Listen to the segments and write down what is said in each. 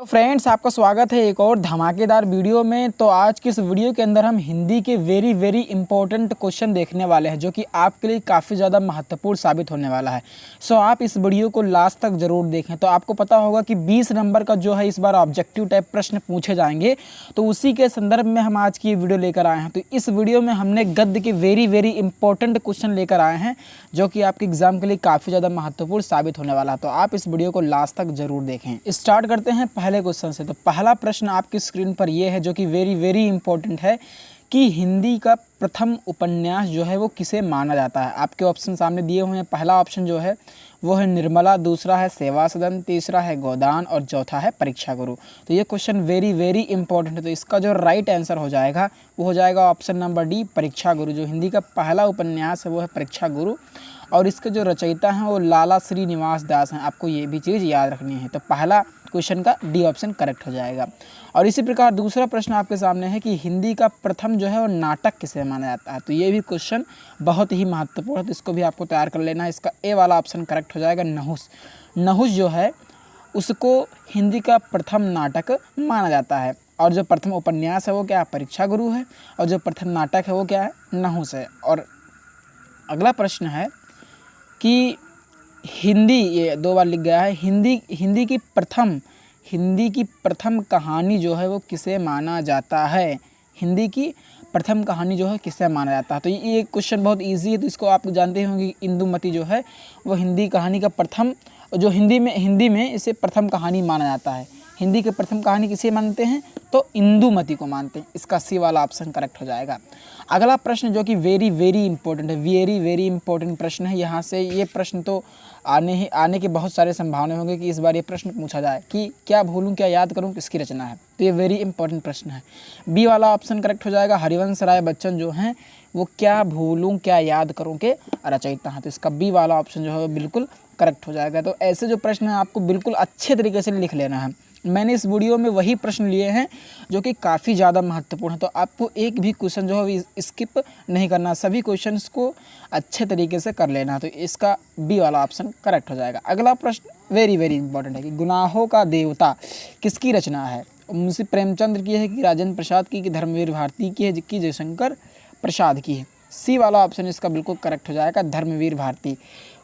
तो फ्रेंड्स, आपका स्वागत है एक और धमाकेदार वीडियो में। तो आज की इस वीडियो के अंदर हम हिंदी के वेरी इंपॉर्टेंट क्वेश्चन देखने वाले हैं, जो कि आपके लिए काफ़ी ज़्यादा महत्वपूर्ण साबित होने वाला है। सो आप इस वीडियो को लास्ट तक ज़रूर देखें। तो आपको पता होगा कि 20 नंबर का जो है इस बार ऑब्जेक्टिव टाइप प्रश्न पूछे जाएंगे, तो उसी के संदर्भ में हम आज की ये वीडियो लेकर आए हैं। तो इस वीडियो में हमने गद्य के वेरी इंपॉर्टेंट क्वेश्चन लेकर आए हैं, जो कि आपके एग्जाम के लिए काफ़ी ज़्यादा महत्वपूर्ण साबित होने वाला है। तो आप इस वीडियो को लास्ट तक ज़रूर देखें। स्टार्ट करते हैं पहले क्वेश्चन से। तो पहला प्रश्न आपकी स्क्रीन पर यह है, जो कि वेरी इंपॉर्टेंट है कि हिंदी का प्रथम उपन्यास जो है वो किसे माना जाता है। आपके ऑप्शन सामने दिए हुए हैं। पहला ऑप्शन जो है वो है निर्मला, दूसरा है सेवा सदन, तीसरा है गोदान और चौथा है परीक्षा गुरु। तो ये क्वेश्चन वेरी इंपॉर्टेंट है। तो इसका जो राइट आंसर हो जाएगा वो हो जाएगा ऑप्शन नंबर डी, परीक्षा गुरु। जो हिंदी का पहला उपन्यास है वो है परीक्षा गुरु, और इसके जो रचयिता हैं वो लाला श्रीनिवास दास हैं। आपको ये भी चीज़ याद रखनी है। तो पहला क्वेश्चन का डी ऑप्शन करेक्ट हो जाएगा। और इसी प्रकार दूसरा प्रश्न आपके सामने है कि हिंदी का प्रथम जो है वो नाटक किसे माना जाता है। तो ये भी क्वेश्चन बहुत ही महत्वपूर्ण है, तो इसको भी आपको तैयार कर लेना है। इसका ए वाला ऑप्शन करेक्ट हो जाएगा, नहुस। नहुस जो है उसको हिंदी का प्रथम नाटक माना जाता है, और जो प्रथम उपन्यास है वो क्या है, परीक्षा गुरु है, और जो प्रथम नाटक है वो क्या है, नहुस है। और अगला प्रश्न है कि हिंदी, ये दो बार लिख गया है, हिंदी की प्रथम कहानी जो है वो किसे माना जाता है। हिंदी की प्रथम कहानी जो है किसे माना जाता है। तो ये क्वेश्चन बहुत इजी है, तो इसको आप जानते होंगे। इंदुमती जो है वो हिंदी कहानी का प्रथम, जो हिंदी में इसे प्रथम कहानी माना जाता है। हिंदी की प्रथम कहानी किसे मानते हैं, तो इंदुमती को मानते हैं। इसका सी वाला ऑप्शन करेक्ट हो जाएगा। अगला प्रश्न जो कि वेरी इंपॉर्टेंट है, वेरी इंपॉर्टेंट प्रश्न है। यहाँ से ये प्रश्न तो आने के बहुत सारे संभावना होंगे कि इस बार ये प्रश्न पूछा जाए कि क्या भूलूं क्या याद करूं किसकी रचना है। तो ये वेरी इंपॉर्टेंट प्रश्न है। बी वाला ऑप्शन करेक्ट हो जाएगा। हरिवंश राय बच्चन जो हैं वो क्या भूलूं क्या याद करूं के रचयिता हैं। तो इसका बी वाला ऑप्शन जो है वो बिल्कुल करेक्ट हो जाएगा। तो ऐसे जो प्रश्न है आपको बिल्कुल अच्छे तरीके से लिख लेना है। मैंने इस वीडियो में वही प्रश्न लिए हैं जो कि काफ़ी ज़्यादा महत्वपूर्ण है, तो आपको एक भी क्वेश्चन जो है स्किप नहीं करना, सभी क्वेश्चंस को अच्छे तरीके से कर लेना। तो इसका बी वाला ऑप्शन करेक्ट हो जाएगा। अगला प्रश्न वेरी इंपॉर्टेंट है कि गुनाहों का देवता किसकी रचना है। मुंशी प्रेमचंद्र की है, कि राजेंद्र प्रसाद की, कि धर्मवीर भारती की है, कि जयशंकर प्रसाद की है। सी वाला ऑप्शन इसका बिल्कुल करेक्ट हो जाएगा, धर्मवीर भारती।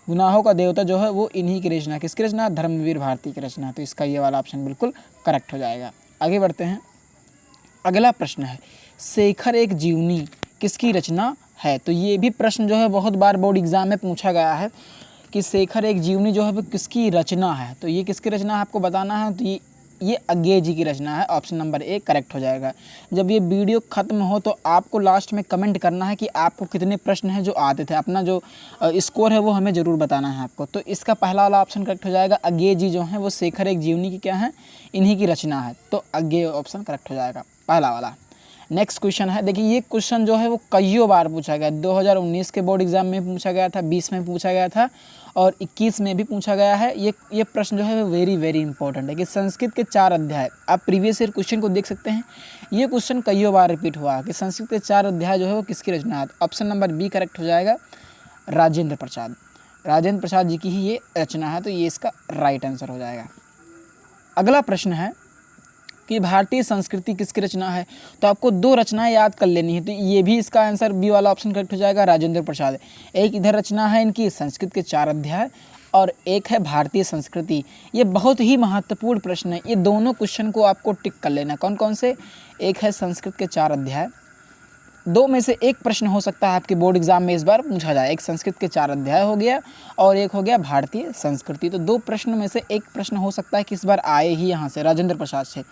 गुनाहों का देवता जो है वो इन्हीं की रचना, किसकी रचना, धर्मवीर भारती की रचना। तो इसका ये वाला ऑप्शन बिल्कुल करेक्ट हो जाएगा। आगे बढ़ते हैं। अगला प्रश्न है शेखर एक जीवनी किसकी रचना है। तो ये भी प्रश्न जो है बहुत बार बोर्ड एग्जाम में पूछा गया है कि शेखर एक जीवनी जो है वो किसकी रचना है। तो ये किसकी रचना है आपको बताना है। तो ये अज्ञे जी की रचना है। ऑप्शन नंबर ए करेक्ट हो जाएगा। जब ये वीडियो खत्म हो तो आपको लास्ट में कमेंट करना है कि आपको कितने प्रश्न हैं जो आते थे। अपना जो स्कोर है वो हमें ज़रूर बताना है आपको। तो इसका पहला वाला ऑप्शन करेक्ट हो जाएगा। अज्ञे जी जो हैं वो शेखर एक जीवनी की क्या है, इन्हीं की रचना है। तो अज्ञे ऑप्शन करेक्ट हो जाएगा पहला वाला। नेक्स्ट क्वेश्चन है, देखिए ये क्वेश्चन जो है वो कईयों बार पूछा गया। 2019 के बोर्ड एग्जाम में पूछा गया था, 20 में पूछा गया था, और 21 में भी पूछा गया है। ये प्रश्न जो है वो वेरी इंपॉर्टेंट है कि संस्कृत के 4 अध्याय, आप प्रीवियस ईयर क्वेश्चन को देख सकते हैं। ये क्वेश्चन कईयों बार रिपीट हुआ कि संस्कृत के 4 अध्याय जो है वो किसकी रचना है। ऑप्शन नंबर बी करेक्ट हो जाएगा, राजेंद्र प्रसाद जी की ही ये रचना है। तो ये इसका राइट आंसर हो जाएगा। अगला प्रश्न है कि भारतीय संस्कृति किसकी रचना है। तो आपको 2 रचनाएं याद कर लेनी है। तो ये भी इसका आंसर बी वाला ऑप्शन करेक्ट हो जाएगा, राजेंद्र प्रसाद। एक इधर रचना है इनकी संस्कृत के 4 अध्याय, और एक है भारतीय संस्कृति। ये बहुत ही महत्वपूर्ण प्रश्न है। ये दोनों क्वेश्चन को आपको टिक कर लेना। कौन कौन से, एक है संस्कृत के 4 अध्याय, 2 में से एक प्रश्न हो सकता है आपके बोर्ड एग्जाम में इस बार पूछा जाए। एक संस्कृत के 4 अध्याय हो गया, और एक हो गया भारतीय संस्कृति। तो 2 प्रश्न में से एक प्रश्न हो सकता है कि इस बार आए ही यहाँ से, राजेंद्र प्रसाद से।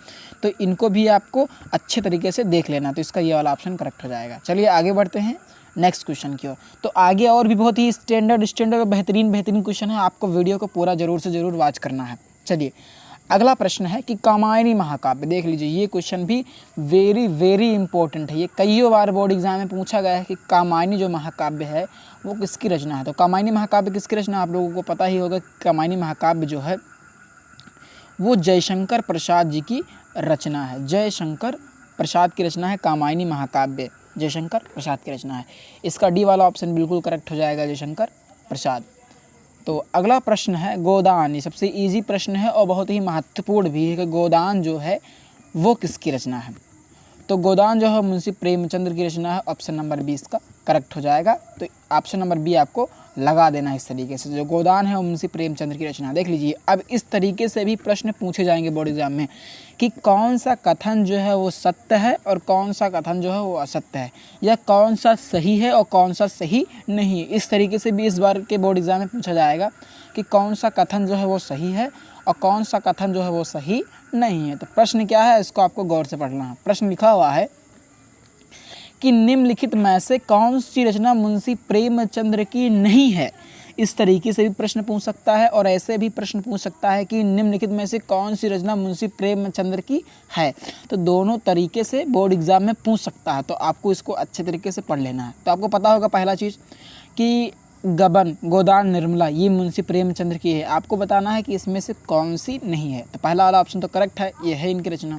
तो इनको भी आपको अच्छे तरीके से देख लेना। तो इसका ये वाला ऑप्शन करेक्ट हो जाएगा। चलिए आगे बढ़ते हैं नेक्स्ट क्वेश्चन की ओर। तो आगे और भी बहुत ही स्टैंडर्ड और बेहतरीन क्वेश्चन है। आपको वीडियो को पूरा ज़रूर से ज़रूर वॉच करना है। चलिए अगला प्रश्न है कि कामायनी महाकाव्य, देख लीजिए ये क्वेश्चन भी वेरी इंपॉर्टेंट है। ये कईयों बार बोर्ड एग्जाम में पूछा गया है कि कामायनी जो महाकाव्य है वो किसकी रचना है। तो कामायनी महाकाव्य किसकी रचना, आप लोगों को पता ही होगा। कामायनी महाकाव्य जो है वो जयशंकर प्रसाद जी की रचना है। जयशंकर प्रसाद की रचना है कामायनी महाकाव्य, जयशंकर प्रसाद की रचना है। इसका डी वाला ऑप्शन बिल्कुल करेक्ट हो जाएगा, जयशंकर प्रसाद। तो अगला प्रश्न है गोदान। ये सबसे इजी प्रश्न है और बहुत ही महत्वपूर्ण भी है कि गोदान जो है वो किसकी रचना है। तो गोदान जो है मुंशी प्रेमचंद्र की रचना है। ऑप्शन नंबर 20 का करेक्ट हो जाएगा। तो ऑप्शन नंबर बी आपको लगा देना है। इस तरीके से जो गोदान है वो मुंशी प्रेमचंद्र की रचना। देख लीजिए, अब इस तरीके से भी प्रश्न पूछे जाएंगे बोर्ड एग्जाम में कि कौन सा कथन जो है वो सत्य है और कौन सा कथन जो है वो असत्य है, या कौन सा सही है और कौन सा सही नहीं है। इस तरीके से भी इस बार के बोर्ड एग्जाम में पूछा जाएगा कि कौन सा कथन जो है वो सही है और कौन सा कथन जो है वो सही नहीं है। तो प्रश्न क्या है, इसको आपको गौर से पढ़ना है। प्रश्न लिखा हुआ है कि निम्नलिखित में से कौन सी रचना मुंशी प्रेमचंद्र की नहीं है। इस तरीके से भी प्रश्न पूछ सकता है और ऐसे भी प्रश्न पूछ सकता है कि निम्नलिखित में से कौन सी रचना मुंशी प्रेमचंद्र की है। तो दोनों तरीके से बोर्ड एग्जाम में पूछ सकता है। तो आपको इसको अच्छे तरीके से पढ़ लेना है। तो आपको पता होगा पहला चीज़ कि गबन, गोदान, निर्मला ये मुंशी प्रेमचंद्र की है। आपको बताना है कि इसमें से कौन सी नहीं है। तो पहला वाला ऑप्शन तो करेक्ट है, ये है इनकी रचना।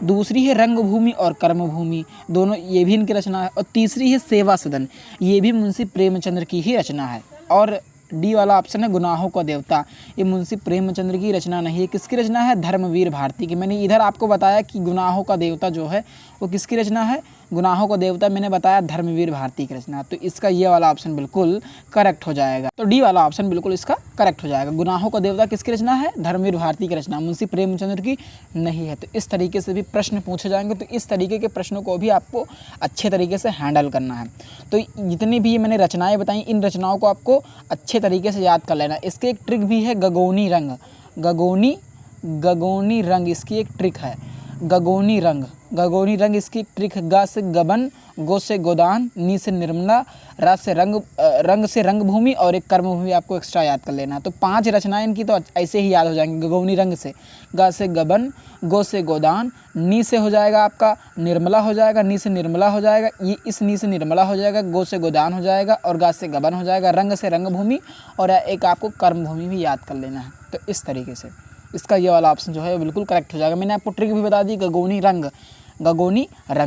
दूसरी है रंगभूमि और कर्मभूमि, दोनों ये भी इनकी रचना है। और तीसरी है सेवा सदन, ये भी मुंशी प्रेमचंद्र की ही रचना है। और डी वाला ऑप्शन है गुनाहों का देवता, ये मुंशी प्रेमचंद्र की रचना नहीं है। किसकी रचना है? धर्मवीर भारती की। मैंने इधर आपको बताया कि गुनाहों का देवता जो है वो किसकी रचना है? गुनाहों का देवता मैंने बताया धर्मवीर भारती की रचना। तो इसका ये वाला ऑप्शन बिल्कुल करेक्ट हो जाएगा। तो डी वाला ऑप्शन बिल्कुल इसका करेक्ट हो जाएगा। गुनाहों का देवता किसकी रचना है? धर्मवीर भारती की रचना, मुंशी प्रेमचंद्र की नहीं है। तो इस तरीके से भी प्रश्न पूछे जाएंगे। तो इस तरीके के प्रश्नों को भी आपको अच्छे तरीके से हैंडल करना है। तो जितनी भी मैंने रचनाएं बताई, इन रचनाओं को आपको अच्छे तरीके से याद कर लेना। इसके एक ट्रिक भी है, गगोनी रंग। गगोनी रंग इसकी एक ट्रिक है। गगोनी रंग इसकी ट्रिक है। ग से गबन, गो से गोदान, नी से निर्मला, रा से रंग से रंगभूमि और एक कर्मभूमि आपको एक्स्ट्रा याद कर लेना। तो 5 रचनाएं इनकी तो ऐसे ही याद हो जाएंगी। गगोनी रंग से ग से गबन, गो से गोदान, नी से हो जाएगा आपका निर्मला हो जाएगा, नी से निर्मला हो जाएगा, ये इस नी से निर्मला हो जाएगा, गो से गोदान हो जाएगा और गा से गबन हो जाएगा, रंग से रंगभूमि और एक आपको कर्मभूमि भी याद कर लेना है। तो इस तरीके से इसका ये वाला ऑप्शन जो है बिल्कुल करेक्ट हो जाएगा। मैंने आपको ट्रिक भी बता दी, गगोनी रंग।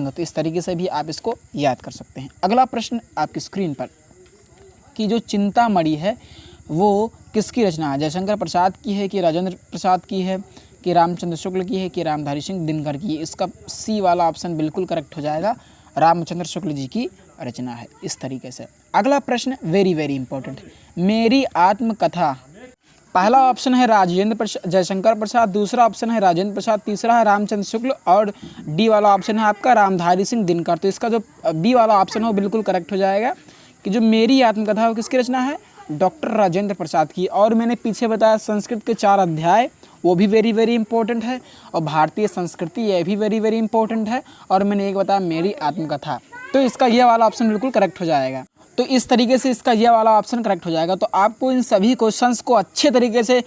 तो इस तरीके से भी आप इसको याद कर सकते हैं। अगला प्रश्न आपकी स्क्रीन पर कि जो चिंतामणि है वो किसकी रचना है? जयशंकर प्रसाद की है कि राजेंद्र प्रसाद की है कि रामचंद्र शुक्ल की है कि रामधारी सिंह दिनकर की है? इसका सी वाला ऑप्शन बिल्कुल करेक्ट हो जाएगा। रामचंद्र शुक्ल जी की रचना है। इस तरीके से अगला प्रश्न वेरी इंपॉर्टेंट, मेरी आत्मकथा। पहला ऑप्शन है जयशंकर प्रसाद, दूसरा ऑप्शन है राजेंद्र प्रसाद, तीसरा है रामचंद्र शुक्ल और डी वाला ऑप्शन है आपका रामधारी सिंह दिनकर। तो इसका जो बी वाला ऑप्शन है वो बिल्कुल करेक्ट हो जाएगा कि जो मेरी आत्मकथा है वो किसकी रचना है? डॉक्टर राजेंद्र प्रसाद की। और मैंने पीछे बताया संस्कृत के 4 अध्याय वो भी वेरी इंपॉर्टेंट है और भारतीय संस्कृति ये भी वेरी इंपॉर्टेंट है। और मैंने एक बताया मेरी आत्मकथा। तो इसका ये वाला ऑप्शन बिल्कुल करेक्ट हो जाएगा। तो इस तरीके से इसका ये वाला ऑप्शन करेक्ट हो जाएगा। तो आपको इन सभी क्वेश्चंस को अच्छे तरीके से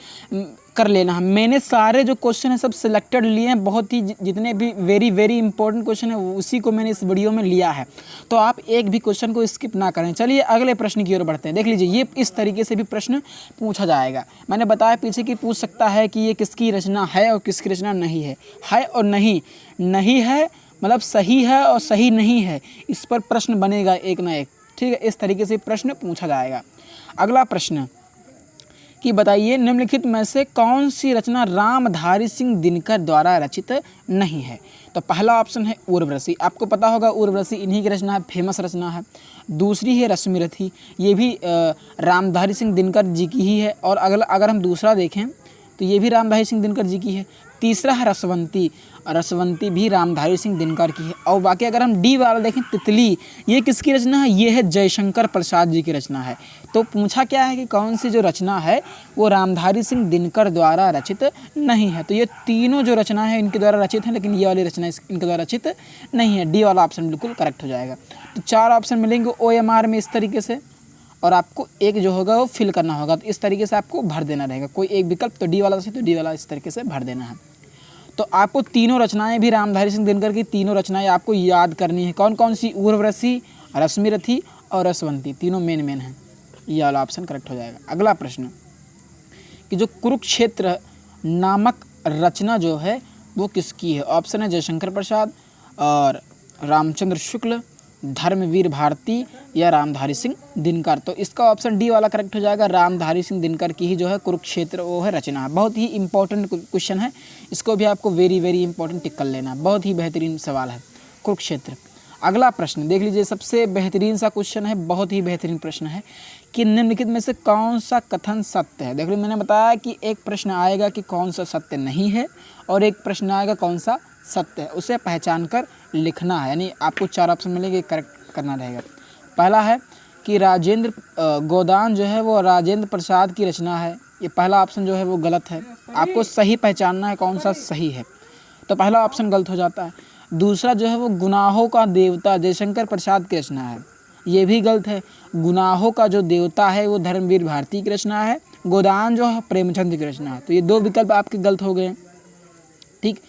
कर लेना है। मैंने सारे जो क्वेश्चन हैं सब सिलेक्टेड लिए हैं, बहुत ही जितने भी वेरी इंपॉर्टेंट क्वेश्चन है उसी को मैंने इस वीडियो में लिया है। तो आप एक भी क्वेश्चन को स्किप ना करें। चलिए अगले प्रश्न की ओर बढ़ते हैं। देख लीजिए, ये इस तरीके से भी प्रश्न पूछा जाएगा। मैंने बताया पीछे कि पूछ सकता है कि ये किसकी रचना है और किसकी रचना नहीं है और नहीं है मतलब सही है और सही नहीं है। इस पर प्रश्न बनेगा एक ना एक, ठीक है। इस तरीके से प्रश्न पूछा जाएगा। अगला प्रश्न कि बताइए निम्नलिखित में से कौन सी रचना रामधारी सिंह दिनकर द्वारा रचित नहीं है? तो पहला ऑप्शन है उर्वशी। आपको पता होगा उर्वशी इन्हीं की रचना है, फेमस रचना है। दूसरी है रश्मिरथी, ये भी रामधारी सिंह दिनकर जी की ही है। और अगर हम दूसरा देखें तो ये भी रामधारी सिंह दिनकर जी की है। तीसरा है रसवंती भी रामधारी सिंह दिनकर की है। और बाकी अगर हम डी वाला देखें तितली, ये किसकी रचना है? ये है जयशंकर प्रसाद जी की रचना है। तो पूछा क्या है कि कौन सी जो रचना है वो रामधारी सिंह दिनकर द्वारा रचित नहीं है। तो ये तीनों जो रचना है इनके द्वारा रचित है, लेकिन ये वाली रचना इनके द्वारा रचित नहीं है। डी वाला ऑप्शन बिल्कुल करेक्ट हो जाएगा। तो 4 ऑप्शन मिलेंगे OMR में इस तरीके से, और आपको एक जो होगा वो फिल करना होगा। तो इस तरीके से आपको भर देना रहेगा, कोई एक विकल्प। तो डी वाला से तो डी वाला इस तरीके से भर देना है। तो आपको तीनों रचनाएं भी रामधारी सिंह दिनकर की तीनों रचनाएं आपको याद करनी है। कौन कौन सी? उर्वशी, रश्मिरथी और रसवंती, तीनों मेन हैं। ये वाला ऑप्शन करेक्ट हो जाएगा। अगला प्रश्न कि जो कुरुक्षेत्र नामक रचना जो है वो किसकी है? ऑप्शन है जयशंकर प्रसाद और रामचंद्र शुक्ल धर्मवीर भारती या रामधारी सिंह दिनकर। तो इसका ऑप्शन डी वाला करेक्ट हो जाएगा। रामधारी सिंह दिनकर की ही जो है कुरुक्षेत्र वो है रचना। बहुत ही इंपॉर्टेंट क्वेश्चन है, इसको भी आपको वेरी वेरी इंपॉर्टेंट टिक कर लेना। बहुत ही बेहतरीन सवाल है कुरुक्षेत्र। अगला प्रश्न देख लीजिए, सबसे बेहतरीन सा क्वेश्चन है, बहुत ही बेहतरीन प्रश्न है कि निम्नलिखित में से कौन सा कथन सत्य है। देख लीजिए, मैंने बताया कि एक प्रश्न आएगा कि कौन सा सत्य नहीं है और एक प्रश्न आएगा कौन सा सत्य है, उसे पहचान कर लिखना है। यानी आपको 4 ऑप्शन मिलेंगे, करेक्ट करना रहेगा। पहला है कि राजेंद्र गोदान जो है वो राजेंद्र प्रसाद की रचना है। ये पहला ऑप्शन जो है वो गलत है, आपको सही पहचानना है कौन सा सही है। तो पहला ऑप्शन गलत हो जाता है। दूसरा जो है वो गुनाहों का देवता जयशंकर प्रसाद की रचना है, ये भी गलत है। गुनाहों का जो देवता है वो धर्मवीर भारती की रचना है। गोदान जो है प्रेमचंद की रचना है। तो ये 2 विकल्प आपके गलत हो गए, ठीक।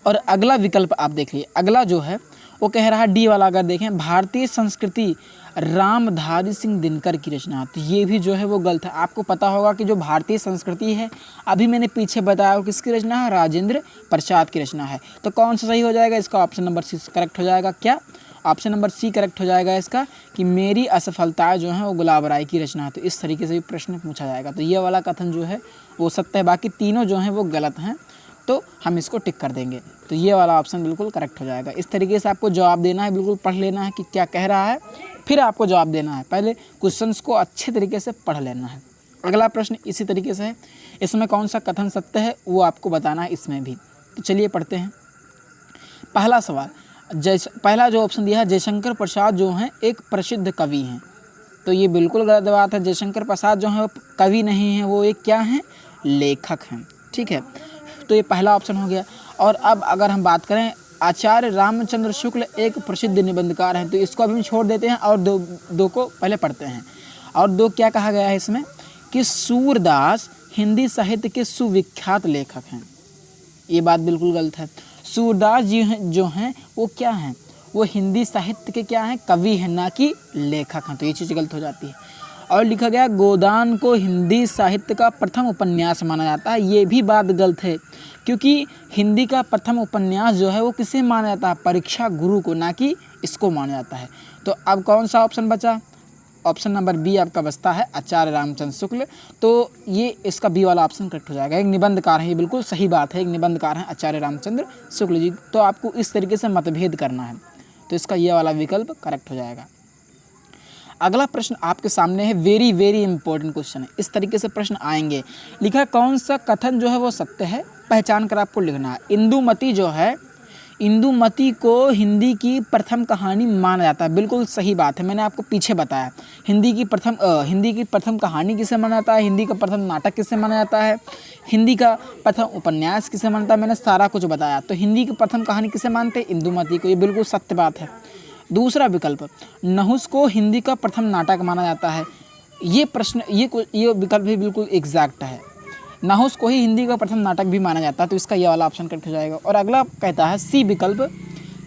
और अगला विकल्प आप देखिए, अगला जो है वो कह रहा है डी वाला, अगर देखें भारतीय संस्कृति रामधारी सिंह दिनकर की रचना। तो ये भी जो है वो गलत है। आपको पता होगा कि जो भारतीय संस्कृति है, अभी मैंने पीछे बताया किसकी रचना है, राजेंद्र प्रसाद की रचना है। तो कौन सा सही हो जाएगा, इसका ऑप्शन नंबर सी करेक्ट हो जाएगा। क्या ऑप्शन नंबर सी करेक्ट हो जाएगा इसका, कि मेरी असफलताएं जो हैं वो गुलाब राय की रचना है। तो इस तरीके से भी प्रश्न पूछा जाएगा। तो ये वाला कथन जो है वो सत्य है, बाकी तीनों जो हैं वो गलत हैं, तो हम इसको टिक कर देंगे। तो ये वाला ऑप्शन बिल्कुल करेक्ट हो जाएगा। इस तरीके से आपको जवाब देना है, बिल्कुल पढ़ लेना है कि क्या कह रहा है, फिर आपको जवाब देना है। पहले क्वेश्चंस को अच्छे तरीके से पढ़ लेना है। अगला प्रश्न इसी तरीके से है, इसमें कौन सा कथन सत्य है वो आपको बताना है इसमें भी। तो चलिए पढ़ते हैं। पहला सवाल, पहला जो ऑप्शन दिया है, जयशंकर प्रसाद जो हैं एक प्रसिद्ध कवि हैं। तो ये बिल्कुल गलत बात है। जयशंकर प्रसाद जो हैं वो कवि नहीं हैं, वो एक क्या हैं, लेखक हैं, ठीक है। तो ये पहला ऑप्शन हो गया। और अब अगर हम बात करें, आचार्य रामचंद्र शुक्ल एक प्रसिद्ध निबंधकार हैं। तो इसको अभी हम छोड़ देते हैं और दो को पहले पढ़ते हैं। और 2 क्या कहा गया है इसमें, कि सूरदास हिंदी साहित्य के सुविख्यात लेखक हैं। ये बात बिल्कुल गलत है। सूरदास जी जो हैं वो क्या हैं, वो हिंदी साहित्य के क्या हैं, कवि हैं, ना कि लेखक हैं। तो ये चीज़ गलत हो जाती है। और लिखा गया गोदान को हिंदी साहित्य का प्रथम उपन्यास माना जाता है। ये भी बात गलत है, क्योंकि हिंदी का प्रथम उपन्यास जो है वो किसे माना जाता है, परीक्षा गुरु को, ना कि इसको माना जाता है। तो अब कौन सा ऑप्शन बचा, ऑप्शन नंबर बी आपका बचता है, आचार्य रामचंद्र शुक्ल। तो ये इसका बी वाला ऑप्शन करेक्ट हो जाएगा। एक निबंधकार है, ये बिल्कुल सही बात है, एक निबंधकार हैं आचार्य रामचंद्र शुक्ल जी। तो आपको इस तरीके से मतभेद करना है, तो इसका ये वाला विकल्प करेक्ट हो जाएगा। अगला प्रश्न आपके सामने है, वेरी वेरी इंपॉर्टेंट क्वेश्चन है। इस तरीके से प्रश्न आएंगे, लिखा कौन सा कथन जो है वो सत्य है, पहचान कर आपको लिखना है। इंदुमती जो है, इंदुमती को हिंदी की प्रथम कहानी माना जाता है। बिल्कुल सही बात है, मैंने आपको पीछे बताया। हिंदी की प्रथम कहानी किसे माना जाता है, हिंदी का प्रथम नाटक किसे माना जाता है, हिंदी का प्रथम उपन्यास किसे मानता है, मैंने सारा कुछ बताया। तो हिंदी की प्रथम कहानी किसे मानते हैं, इंदुमती को। ये बिल्कुल सत्य बात है। दूसरा विकल्प, नहुस को हिंदी का प्रथम नाटक माना जाता है। ये प्रश्न ये विकल्प भी बिल्कुल एग्जैक्ट है। नहुस को ही हिंदी का प्रथम नाटक भी माना जाता है। तो इसका ये वाला ऑप्शन करेक्ट हो जाएगा। और अगला कहता है सी विकल्प,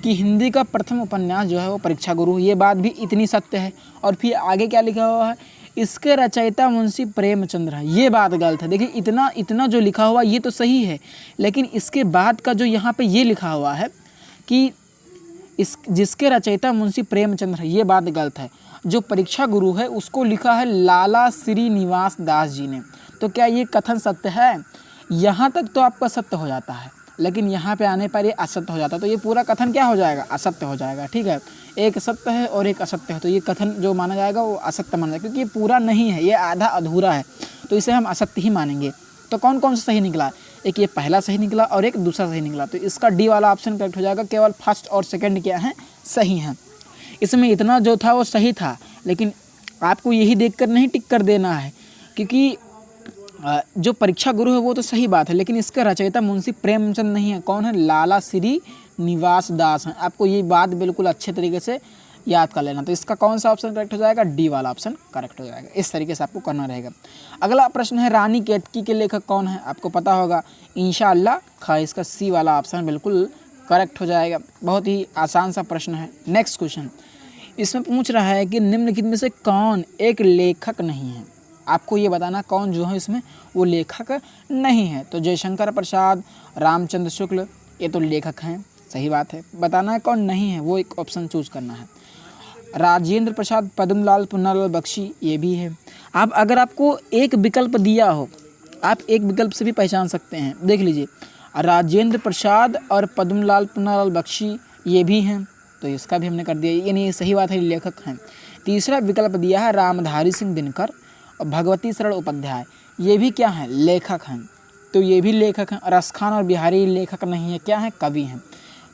कि हिंदी का प्रथम उपन्यास जो है वो परीक्षा गुरु। ये बात भी इतनी सत्य है। और फिर आगे क्या लिखा हुआ है, इसके रचयिता मुंशी प्रेमचंद्र है। ये बात गलत है। देखिए इतना जो लिखा हुआ ये तो सही है, लेकिन इसके बाद का जो यहाँ पे ये लिखा हुआ है कि जिसके रचयिता मुंशी प्रेमचंद्र है, ये बात गलत है। जो परीक्षा गुरु है उसको लिखा है लाला श्रीनिवास दास जी ने। तो क्या ये कथन सत्य है, यहाँ तक तो आपका सत्य हो जाता है, लेकिन यहाँ पे आने पर ये असत्य हो जाता है। तो ये पूरा कथन क्या हो जाएगा, असत्य हो जाएगा, ठीक है। एक सत्य है और एक असत्य है, तो ये कथन जो माना जाएगा वो असत्य माना जाएगा, क्योंकि ये पूरा नहीं है, ये आधा अधूरा है, तो इसे हम असत्य ही मानेंगे। तो कौन कौन सा सही निकला, एक ये पहला सही निकला और एक दूसरा सही निकला। तो इसका डी वाला ऑप्शन करेक्ट हो जाएगा। केवल फर्स्ट और सेकंड क्या है, सही हैं। इसमें इतना जो था वो सही था, लेकिन आपको यही देखकर नहीं टिक कर देना है, क्योंकि जो परीक्षा गुरु है वो तो सही बात है, लेकिन इसका रचयिता मुंशी प्रेमचंद नहीं है। कौन है, लाला श्रीनिवास दास हैं। आपको ये बात बिल्कुल अच्छे तरीके से याद कर लेना। तो इसका कौन सा ऑप्शन करेक्ट हो जाएगा, डी वाला ऑप्शन करेक्ट हो जाएगा। इस तरीके से आपको करना रहेगा। अगला प्रश्न है, रानी केतकी के लेखक कौन है, आपको पता होगा इंशाअल्लाह खां। इसका सी वाला ऑप्शन बिल्कुल करेक्ट हो जाएगा। बहुत ही आसान सा प्रश्न है। नेक्स्ट क्वेश्चन इसमें पूछ रहा है कि निम्नलिखित में से कौन एक लेखक नहीं है। आपको ये बताना कौन जो है इसमें वो लेखक नहीं है। तो जयशंकर प्रसाद, रामचंद्र शुक्ल, ये तो लेखक हैं, सही बात है। बताना है कौन नहीं है, वो एक ऑप्शन चूज करना है। राजेंद्र प्रसाद, पद्मलाल, पुन्नालाल बख्शी, ये भी है। अब अगर आपको एक विकल्प दिया हो, आप एक विकल्प से भी पहचान सकते हैं। देख लीजिए, राजेंद्र प्रसाद और पद्मलाल, पुन्नालाल बख्शी, ये भी हैं, तो इसका भी हमने कर दिया, यानी सही बात है, लेखक हैं। तीसरा विकल्प दिया है रामधारी सिंह दिनकर और भगवती शरण उपाध्याय, ये भी क्या हैं, लेखक हैं, तो ये भी लेखक हैं। रसखान और बिहारी लेखक नहीं है, क्या है, कवि हैं।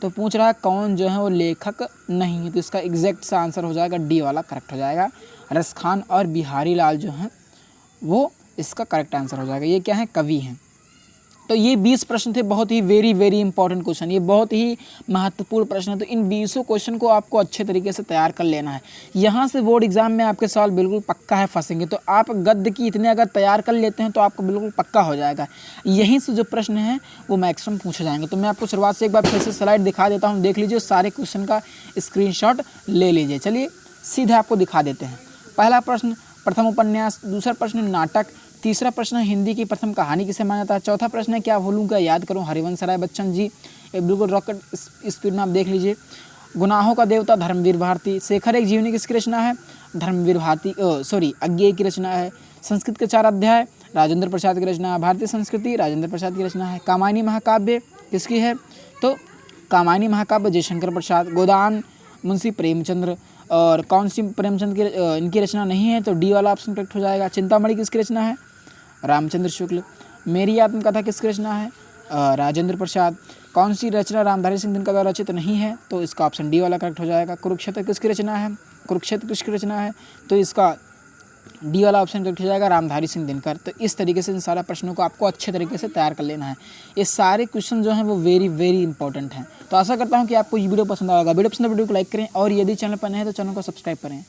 तो पूछ रहा है कौन जो है वो लेखक नहीं है, तो इसका एग्जैक्ट सा आंसर हो जाएगा डी वाला करेक्ट हो जाएगा। रसखान और बिहारी लाल जो हैं वो इसका करेक्ट आंसर हो जाएगा, ये क्या है, कवि हैं। तो ये 20 प्रश्न थे, बहुत ही वेरी वेरी इंपॉर्टेंट क्वेश्चन, ये बहुत ही महत्वपूर्ण प्रश्न है। तो इन 20 क्वेश्चन को आपको अच्छे तरीके से तैयार कर लेना है। यहाँ से बोर्ड एग्जाम में आपके सवाल बिल्कुल पक्का है फंसेंगे, तो आप गद्य की इतने अगर तैयार कर लेते हैं तो आपको बिल्कुल पक्का हो जाएगा। यहीं से जो प्रश्न है वो मैक्सिमम पूछे जाएंगे। तो मैं आपको शुरुआत से एक बार फिर से स्लाइड दिखा देता हूँ, देख लीजिए, सारे क्वेश्चन का स्क्रीनशॉट ले लीजिए। चलिए सीधे आपको दिखा देते हैं। पहला प्रश्न प्रथम उपन्यास, दूसरा प्रश्न नाटक, तीसरा प्रश्न हिंदी की प्रथम कहानी किसे माना जाता है, चौथा प्रश्न है क्या भूलूं क्या याद करूं, हरिवंश राय बच्चन जी, ये बिल्कुल रॉकेट स्पीड में आप देख लीजिए। गुनाहों का देवता धर्मवीर भारती, शेखर एक जीवनी किसकी रचना है, धर्मवीर भारती अज्ञेय की रचना है। संस्कृत के 4 अध्याय राजेंद्र प्रसाद की रचना है। भारतीय संस्कृति राजेंद्र प्रसाद की रचना है। कामायनी महाकाव्य किसकी है, तो कामायनी महाकाव्य जयशंकर प्रसाद। गोदान मुंशी प्रेमचंद्र, और कौन सी प्रेमचंद की इनकी रचना नहीं है, तो डी वाला ऑप्शन करेक्ट हो जाएगा। चिंतामणि किसकी रचना है, रामचंद्र शुक्ल। मेरी आत्मकथा किसकी रचना है, राजेंद्र प्रसाद। कौन सी रचना रामधारी सिंह दिनकर द्वारा रचित नहीं है, तो इसका ऑप्शन डी वाला करेक्ट हो जाएगा। कुरुक्षेत्र किसकी रचना है, कुरुक्षेत्र किसकी रचना है, तो इसका डी वाला ऑप्शन करेक्ट हो जाएगा, रामधारी सिंह दिनकर। तो इस तरीके से इन सारे प्रश्नों को आपको अच्छे तरीके से तैयार कर लेना है। ये सारे क्वेश्चन जो हैं वो वेरी वेरी इंपॉर्टेंट हैं। तो आशा करता हूँ कि आपको ये वीडियो पसंद आएगा। वीडियो पसंद है वीडियो को लाइक करें, और यदि चैनल पर नए हैं तो चैनल को सब्सक्राइब करें।